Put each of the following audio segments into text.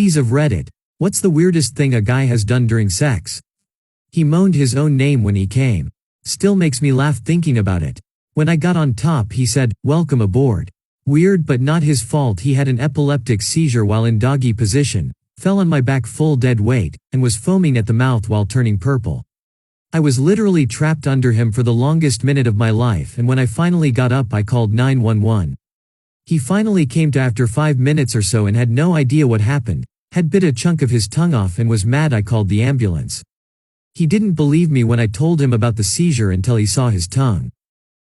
Ease of Reddit. What's the weirdest thing a guy has done during sex? He moaned his own name when he came. Still makes me laugh thinking about it. When I got on top he said, "Welcome aboard." Weird but not his fault. He had an epileptic seizure while in doggy position, fell on my back full dead weight, and was foaming at the mouth while turning purple. I was literally trapped under him for the longest minute of my life, and when I finally got up I called 911. He finally came to after 5 minutes or so and had no idea what happened, had bit a chunk of his tongue off and was mad I called the ambulance. He didn't believe me when I told him about the seizure until he saw his tongue.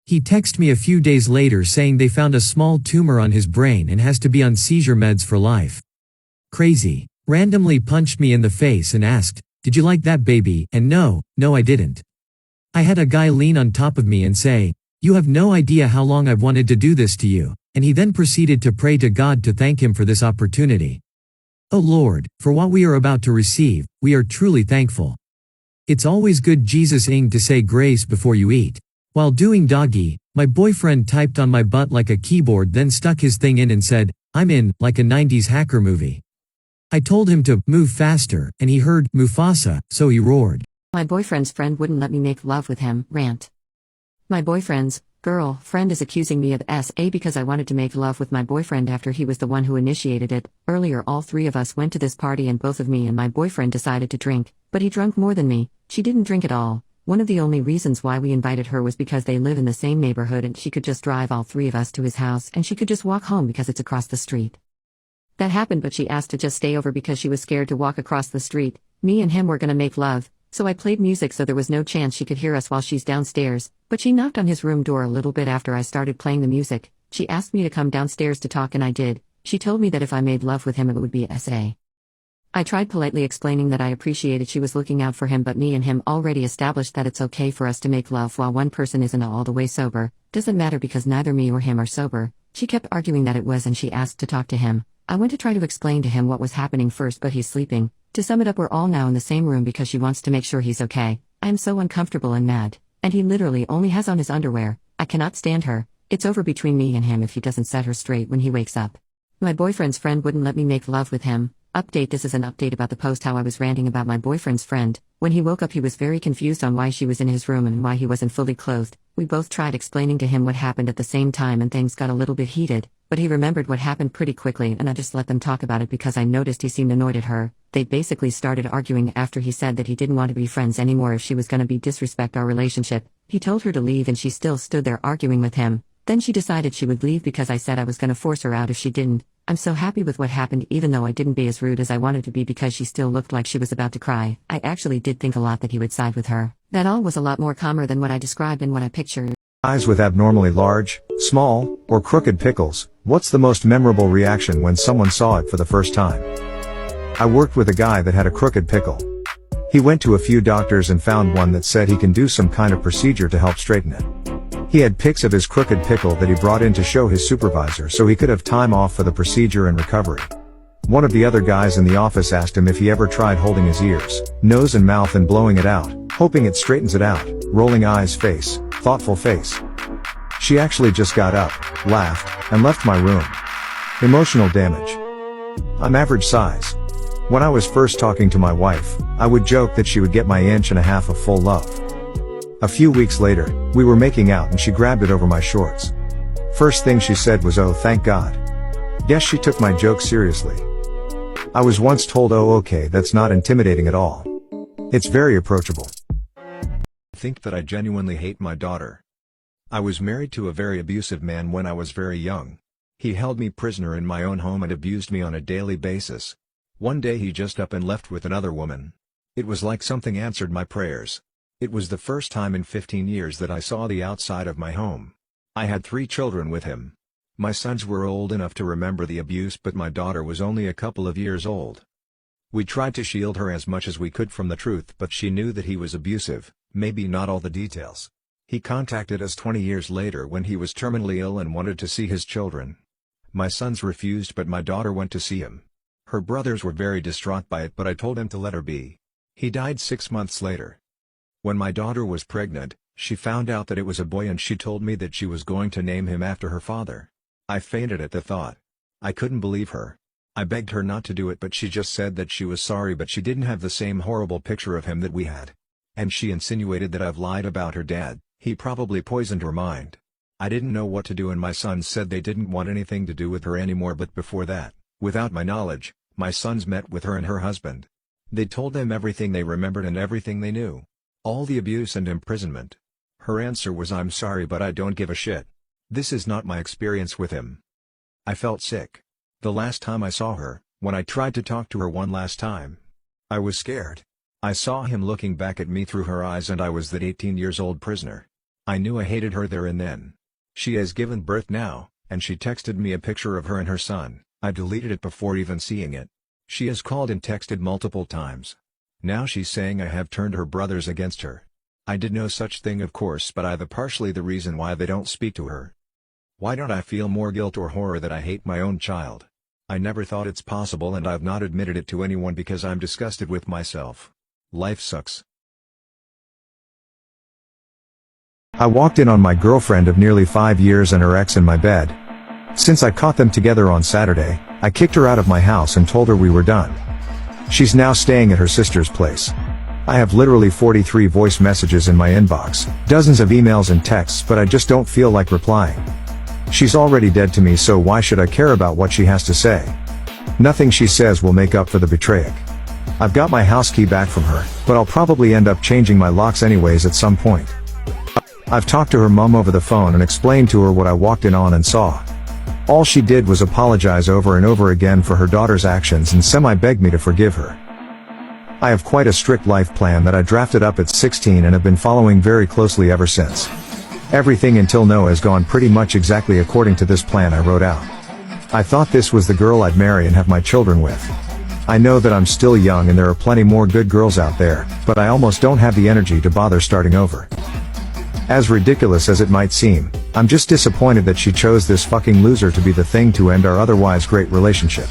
He texted me a few days later saying they found a small tumor on his brain and has to be on seizure meds for life. Crazy. Randomly punched me in the face and asked, "Did you like that, baby?" And no, I didn't. I had a guy lean on top of me and say, "You have no idea how long I've wanted to do this to you," and he then proceeded to pray to God to thank him for this opportunity. Oh Lord, for what we are about to receive, we are truly thankful. It's always good Jesus-ing to say grace before you eat. While doing doggy, my boyfriend typed on my butt like a keyboard, then stuck his thing in and said, "I'm in," like a 90s hacker movie. I told him to move faster, and he heard Mufasa, so he roared. My boyfriend's friend wouldn't let me make love with him, rant. My boyfriend's girlfriend is accusing me of SA because I wanted to make love with my boyfriend after he was the one who initiated it. Earlier all three of us went to this party and both of me and my boyfriend decided to drink, but he drank more than me. She didn't drink at all. One of the only reasons why we invited her was because they live in the same neighborhood and she could just drive all three of us to his house and she could just walk home because it's across the street. That happened, but she asked to just stay over because she was scared to walk across the street. Me and him were gonna make love, so I played music so there was no chance she could hear us while she's downstairs, but she knocked on his room door a little bit after I started playing the music. She asked me to come downstairs to talk and I did. She told me that if I made love with him it would be SA. I tried politely explaining that I appreciated she was looking out for him, but me and him already established that it's okay for us to make love while one person isn't all the way sober. Doesn't matter because neither me or him are sober. She kept arguing that it was and she asked to talk to him. I went to try to explain to him what was happening first, but he's sleeping. To sum it up, we're all now in the same room because she wants to make sure he's okay. I am so uncomfortable and mad. And he literally only has on his underwear. I cannot stand her. It's over between me and him if he doesn't set her straight when he wakes up. My boyfriend's friend wouldn't let me make love with him. Update: this is an update about the post how I was ranting about my boyfriend's friend. When he woke up he was very confused on why she was in his room and why he wasn't fully clothed. We both tried explaining to him what happened at the same time and things got a little bit heated, but he remembered what happened pretty quickly and I just let them talk about it because I noticed he seemed annoyed at her. They basically started arguing after he said that he didn't want to be friends anymore if she was gonna disrespect our relationship. He told her to leave and she still stood there arguing with him. Then she decided she would leave because I said I was gonna force her out if she didn't. I'm so happy with what happened even though I didn't be as rude as I wanted to be because she still looked like she was about to cry. I actually did think a lot that he would side with her. That all was a lot more calmer than what I described and what I pictured. Eyes with abnormally large, small, or crooked pickles. What's the most memorable reaction when someone saw it for the first time? I worked with a guy that had a crooked pickle. He went to a few doctors and found one that said he can do some kind of procedure to help straighten it. He had pics of his crooked pickle that he brought in to show his supervisor so he could have time off for the procedure and recovery. One of the other guys in the office asked him if he ever tried holding his ears, nose and mouth and blowing it out, hoping it straightens it out. Rolling eyes face, thoughtful face. She actually just got up, laughed, and left my room. Emotional damage. I'm average size. When I was first talking to my wife, I would joke that she would get my 1.5 inches of full love. A few weeks later, we were making out and she grabbed it over my shorts. First thing she said was, "Oh, thank God." Guess she took my joke seriously. I was once told, "Oh, okay, that's not intimidating at all. It's very approachable." I think that I genuinely hate my daughter. I was married to a very abusive man when I was very young. He held me prisoner in my own home and abused me on a daily basis. One day he just up and left with another woman. It was like something answered my prayers. It was the first time in 15 years that I saw the outside of my home. I had 3 children with him. My sons were old enough to remember the abuse, but my daughter was only a couple of years old. We tried to shield her as much as we could from the truth, but she knew that he was abusive, maybe not all the details. He contacted us 20 years later when he was terminally ill and wanted to see his children. My sons refused, but my daughter went to see him. Her brothers were very distraught by it, but I told him to let her be. He died 6 months later. When my daughter was pregnant, she found out that it was a boy and she told me that she was going to name him after her father. I fainted at the thought. I couldn't believe her. I begged her not to do it, but she just said that she was sorry, but she didn't have the same horrible picture of him that we had. And she insinuated that I've lied about her dad. He probably poisoned her mind. I didn't know what to do, and my sons said they didn't want anything to do with her anymore, but before that, without my knowledge, my sons met with her and her husband. They told them everything they remembered and everything they knew. All the abuse and imprisonment. Her answer was, "I'm sorry, but I don't give a shit. This is not my experience with him." I felt sick. The last time I saw her, when I tried to talk to her one last time, I was scared. I saw him looking back at me through her eyes, and I was that 18-year-old prisoner. I knew I hated her there and then. She has given birth now, and she texted me a picture of her and her son. I deleted it before even seeing it. She has called and texted multiple times. Now she's saying I have turned her brothers against her. I did no such thing, of course, but I'm partially the reason why they don't speak to her. Why don't I feel more guilt or horror that I hate my own child? I never thought it's possible, and I've not admitted it to anyone because I'm disgusted with myself. Life sucks. I walked in on my girlfriend of nearly 5 years and her ex in my bed. Since I caught them together on Saturday, I kicked her out of my house and told her we were done. She's now staying at her sister's place. I have literally 43 voice messages in my inbox, dozens of emails and texts, but I just don't feel like replying. She's already dead to me, so why should I care about what she has to say? Nothing she says will make up for the betrayal. I've got my house key back from her, but I'll probably end up changing my locks anyways at some point. I've talked to her mom over the phone and explained to her what I walked in on and saw. All she did was apologize over and over again for her daughter's actions and semi-begged me to forgive her. I have quite a strict life plan that I drafted up at 16 and have been following very closely ever since. Everything until now has gone pretty much exactly according to this plan I wrote out. I thought this was the girl I'd marry and have my children with. I know that I'm still young and there are plenty more good girls out there, but I almost don't have the energy to bother starting over. As ridiculous as it might seem, I'm just disappointed that she chose this fucking loser to be the thing to end our otherwise great relationship.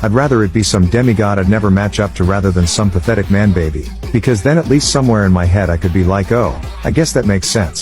I'd rather it be some demigod I'd never match up to rather than some pathetic man baby, because then at least somewhere in my head I could be like, oh, I guess that makes sense.